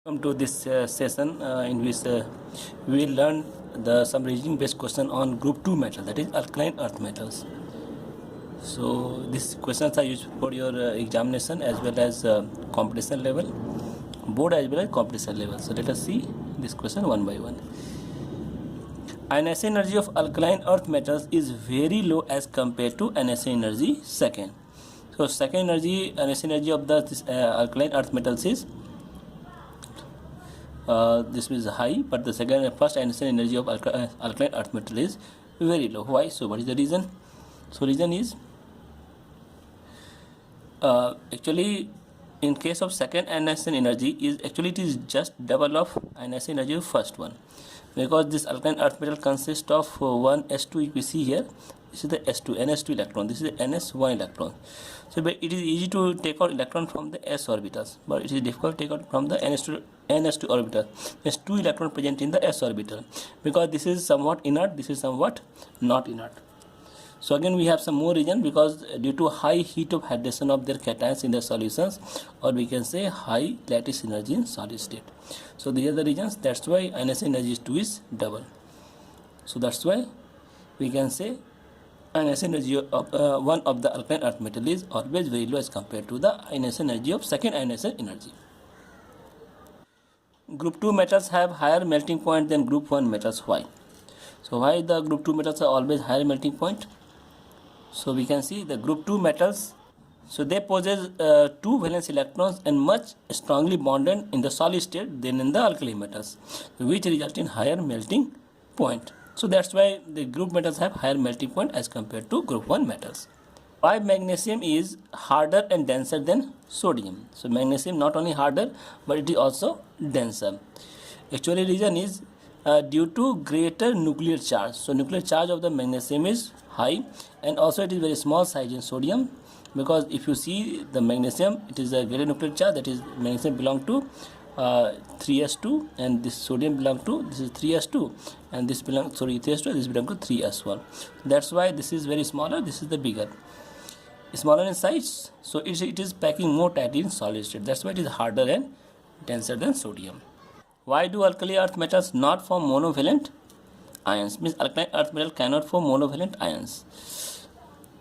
Welcome to this session in which we will learn some reasoning based question on group 2 metal, that is alkaline earth metals. So these questions are used for your examination as well as competition level, board as well as competition level. So let us see this question one by one. Ionization energy of alkaline earth metals is very low as compared to ionization energy second. So second energy, ionization energy of the alkaline earth metals is this is high, but the first ionization energy of alkaline earth metal is very low. Why? So what is the reason? So reason is actually in case of second ionization energy is actually it is just double of ionization energy of first one, because this alkaline earth metal consists of one s2. If you see here, this is the s2 ns2 electron, this is the ns1 electron. So it is easy to take out electron from the s orbitals, but it is difficult to take out from the ns2 orbital. There's 2 electrons present in the s orbital, because this is somewhat inert, this is somewhat not inert. So again we have some more reason, because due to high heat of hydration of their cations in the solutions, or we can say high lattice energy in solid state. So these are the reasons. That's why ionization energy 2 is double. So that's why we can say ionization energy of one of the alkaline earth metal is always very low as compared to the ionization energy of second ionization energy. Group 2 metals have higher melting point than group 1 metals. Why? So why the group 2 metals are always higher melting point? So we can see the group 2 metals, so they possess 2 valence electrons and much strongly bonded in the solid state than in the alkali metals, which result in higher melting point. So that's why the group metals have higher melting point as compared to group 1 metals. Why magnesium is harder and denser than sodium? So magnesium not only harder, but it is also denser. Actually reason is due to greater nuclear charge. So nuclear charge of the magnesium is high, and also it is very small size in sodium, because if you see the magnesium, it is a greater nuclear charge, that is magnesium belong to 3s2, and this sodium belong to, this is 3s2, and this belong, sorry, 3s2, this belong to 3s1. That's why this is very smaller, this is the bigger, smaller in size, so it is packing more tightly in solid state. That's why it is harder and denser than sodium. Why do alkali earth metals not form monovalent ions? Means alkaline earth metal cannot form monovalent ions.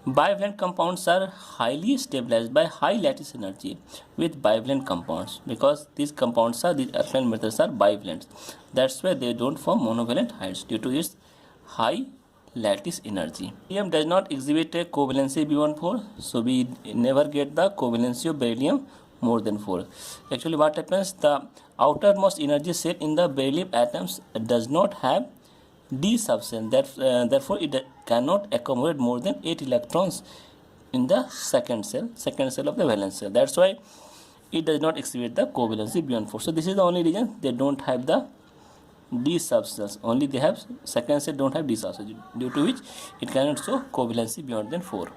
Bivalent compounds are highly stabilized by high lattice energy with bivalent compounds, because these alkaline metals are bivalent. That's why they don't form monovalent ions due to its high lattice energy. Beryllium does not exhibit a covalency beyond 4, so we never get the covalency of beryllium more than 4. Actually what happens, the outermost energy cell in the beryllium atoms does not have d subshell, therefore it cannot accommodate more than 8 electrons in the second cell of the valence shell. That's why it does not exhibit the covalency beyond 4. So this is the only reason they don't have the d subshells, only they have second cell don't have d subshells, due to which it cannot show covalency beyond than 4.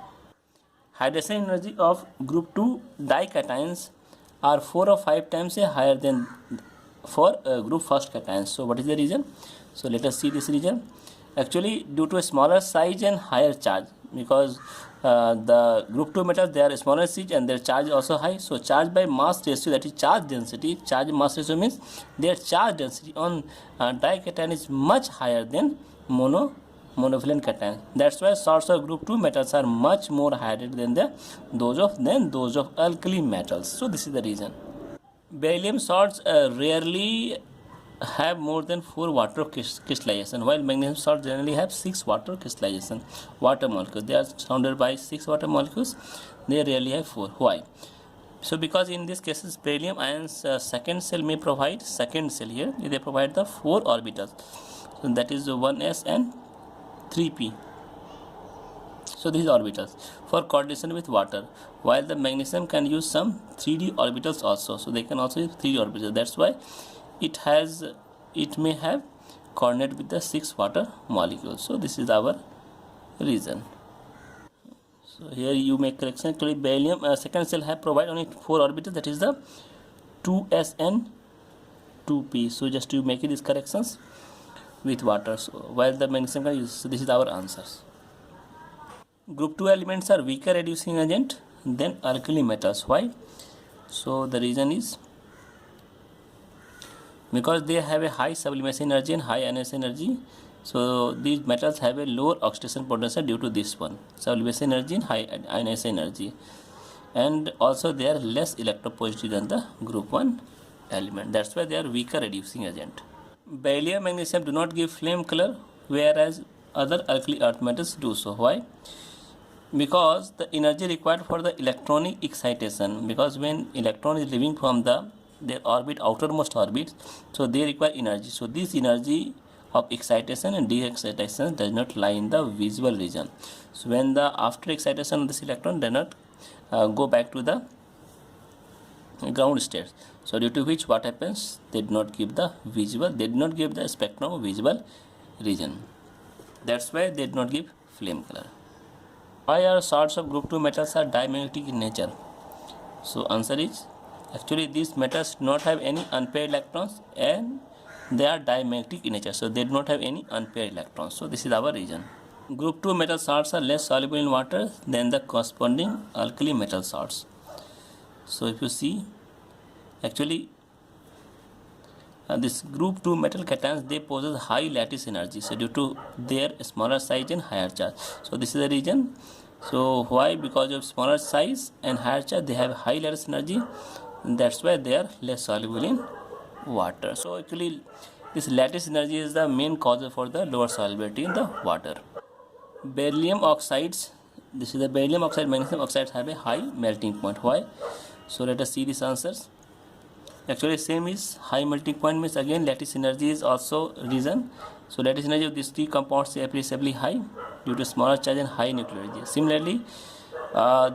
Hydration energy of group 2 dications are 4 or 5 times higher than for group first cations. So what is the reason? So let us see this reason. Actually due to a smaller size and higher charge, because the group 2 metals, they are smaller size and their charge is also high. So charge by mass ratio, that is charge density, charge mass ratio means their charge density on dication is much higher than monovalent cation. That's why salts of group 2 metals are much more hydrated than those of alkali metals. So this is the reason. Beryllium salts rarely have more than 4 water crystallization, while magnesium salts generally have 6 water crystallization, water molecules. They are surrounded by 6 water molecules, they rarely have 4. Why? So because in these cases beryllium ions second cell may provide, second cell here they provide the 4 orbitals, so that is 1s and 3p. So these orbitals for coordination with water, while the magnesium can use some 3d orbitals also, so they can also use 3d orbitals. That's why it may have coordinate with the 6 water molecules. So this is our reason. So here you make correction. Actually beryllium second cell have provide only 4 orbitals, that is the 2s and 2p. So just to make it these corrections with water, so while the magnesium can use. So this is our answers. Group 2 elements are weaker reducing agent than alkali metals. Why? So the reason is Because they have a high sublimation energy and high ionization energy, so these metals have a lower oxidation potential due to this one, sublimation energy and high ionization energy, and also they are less electropositive than the group 1 element. That's why they are weaker reducing agent. Beryllium, magnesium do not give flame color, whereas other alkali earth metals do so. Why? Because the energy required for the electronic excitation, because when electron is leaving from their orbit, outermost orbit, so they require energy. So this energy of excitation and de-excitation does not lie in the visible region. So when the after excitation of this electron does not go back to the ground state, so due to which what happens, they do not give the visible, they do not give the spectrum of visible region. That's why they do not give flame color. Why are salts of group 2 metals are dimagnetic in nature? So answer is, actually these metals do not have any unpaired electrons and they are dimagnetic in nature, so they do not have any unpaired electrons. So this is our reason. Group 2 metal salts are less soluble in water than the corresponding alkali metal salts. So if you see, actually this group 2 metal cations, they possess high lattice energy, so due to their smaller size and higher charge. So this is the reason. So why? Because of smaller size and higher charge, they have high lattice energy, and that's why they are less soluble in water. So actually this lattice energy is the main cause for the lower solubility in the water. Beryllium oxides, this is the beryllium oxide, magnesium oxides have a high melting point. Why? So let us see these answers. Actually same is high melting point means again lattice energy is also reason. So lattice energy of these three compounds is appreciably high due to smaller charge and high nuclear energy. Similarly,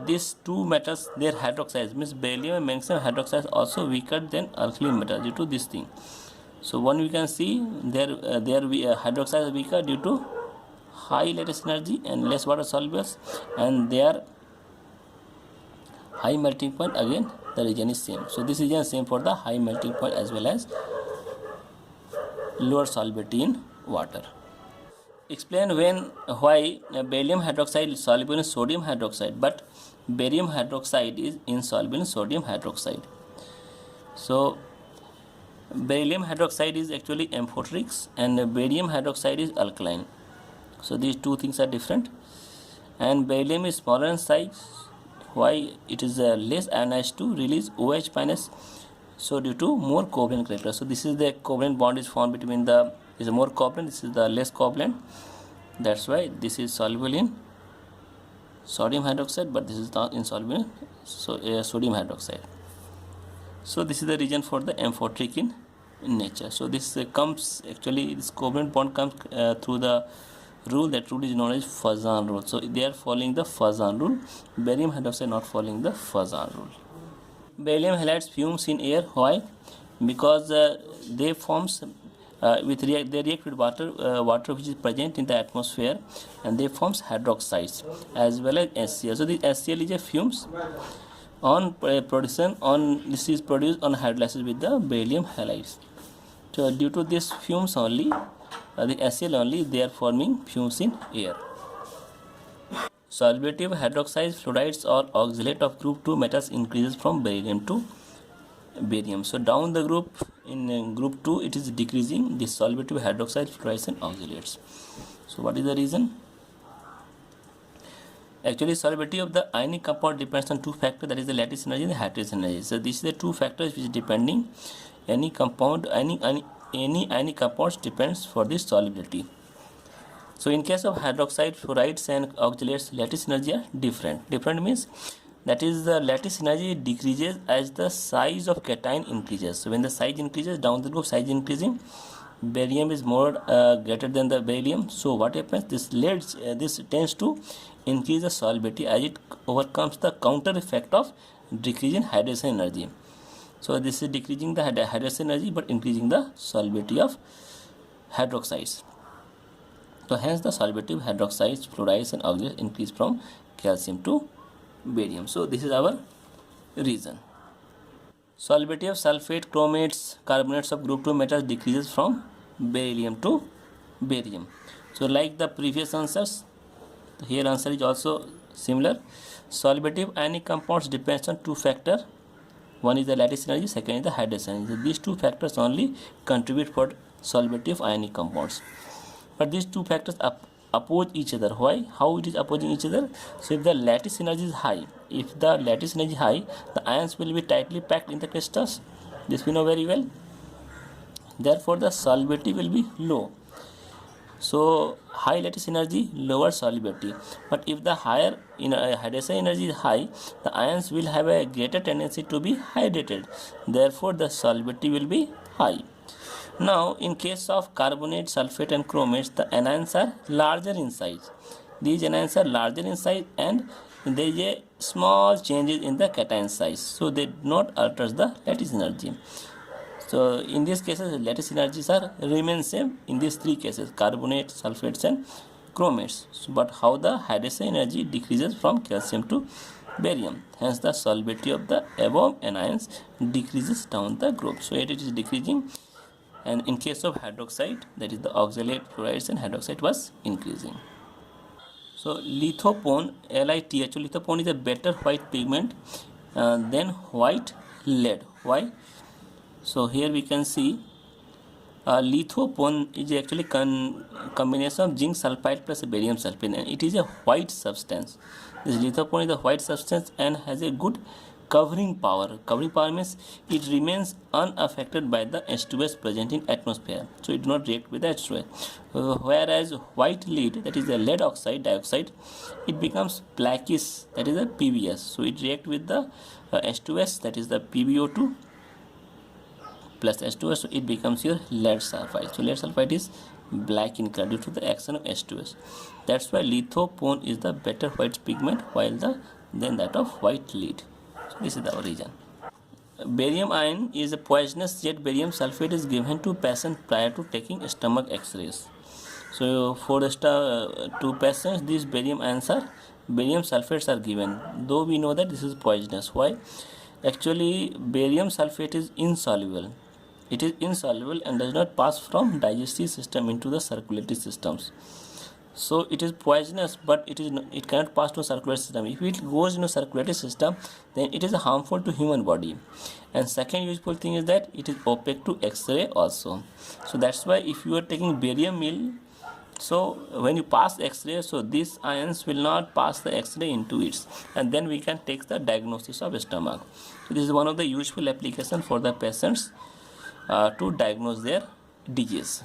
these two metals, their hydroxides means beryllium and magnesium hydroxides also weaker than alkali metal due to this thing. So one we can see their hydroxides are weaker due to high lattice energy and less water solubles, and their high melting point, again the region is same. So this region is same for the high melting point as well as lower solubility in water. Explain why beryllium hydroxide is soluble in sodium hydroxide but barium hydroxide is insoluble in sodium hydroxide. So beryllium hydroxide is actually amphoteric and barium hydroxide is alkaline. So these two things are different, and beryllium is smaller in size. Why? It is less ionized to release OH minus, so due to more covalent character. So this is the covalent bond is formed between the, is more covalent, this is the less covalent. That's why this is soluble in sodium hydroxide but this is not insoluble in sodium hydroxide. So this is the reason for the amphoteric in nature. So this comes, actually this covalent bond comes through the rule, that rule is known as Fazan rule. So they are following the Fazan rule. Barium hydroxide not following the Fazan rule. Beryllium halides fumes in air. Why? Because they forms they react with water which is present in the atmosphere, and they forms hydroxides as well as HCl. So this HCl is a fumes on production on, this is produced on hydrolysis with the beryllium halides. So due to this fumes only, the HCl only, they are forming fumes in air. Solubility of hydroxides, fluorides or oxalate of group 2 metals increases from beryllium to barium. So down the group, in group 2 it is decreasing, the solubility of hydroxides, fluorides and oxalates. So what is the reason? Actually solubility of the ionic compound depends on two factors, that is the lattice energy and the hydrogen energy. So these are the two factors which is depending any compound, any ionic compounds depends for this solubility. So in case of hydroxide, fluorides and oxalates, lattice energy are different. Different means that is the lattice energy decreases as the size of cation increases. So when the size increases, down the group size increasing, barium is more greater than the beryllium. So what happens? This tends to increase the solubility as it overcomes the counter effect of decreasing hydrogen energy. So this is decreasing the hydrogen energy but increasing the solubility of hydroxides. So hence the solubility of hydroxides, fluorides and oxalates increase from calcium to barium. So this is our reason. Solubility of sulfate, chromates, carbonates of group 2 metals decreases from beryllium to barium. So like the previous answers, here answer is also similar. Solubility of ionic compounds depends on two factors, One is the lattice energy, second is the hydration energy. So these two factors only contribute for solubility of ionic compounds. But these two factors oppose each other. Why? How it is opposing each other? So if the lattice energy is high, the ions will be tightly packed in the crystals. This we know very well. Therefore, the solubility will be low. So high lattice energy, lower solubility. But if the higher hydration energy is high, the ions will have a greater tendency to be hydrated. Therefore, the solubility will be high. Now, in case of carbonate, sulfate and chromates, the anions are larger in size. These anions are larger in size and there is a small changes in the cation size. So they do not alter the lattice energy. So in these cases, the lattice energies are remain same in these three cases: carbonate, sulfates and chromates. So, but how the hydration energy decreases from calcium to barium. Hence the solubility of the above anions decreases down the group. So it is decreasing. And in case of hydroxide, that is the oxalate, fluorides and hydroxide was increasing. So lithopone, LiTHO, lithopone is a better white pigment than white lead. Why? So here we can see lithopone is actually combination of zinc sulfide plus barium sulfate, and it is a white substance. This lithopone is a white substance and has a good covering power. Covering power means it remains unaffected by the H2S present in atmosphere. So it do not react with the H2S. Whereas white lead, that is the lead oxide, dioxide, it becomes blackish, that is the PBS. So it react with the H2S, that is the PbO2 plus H2S, so it becomes your lead sulfide. So lead sulfide is black in color due to the action of H2S. That's why lithopone is the better white pigment than that of white lead. So this is the origin. Barium ion is a poisonous, yet barium sulfate is given to patient prior to taking stomach X-rays. So for to patients, these barium sulfates are given, though we know that this is poisonous. Why? Actually, barium sulfate is insoluble. It is insoluble and does not pass from digestive system into the circulatory systems. So it is poisonous, but it cannot pass to circulatory system. If it goes into circulatory system, then it is harmful to human body. And second useful thing is that it is opaque to X-ray also. So that's why if you are taking barium meal, so when you pass X-ray, so these ions will not pass the X-ray into it, and then we can take the diagnosis of stomach. So this is one of the useful application for the patients to diagnose their disease.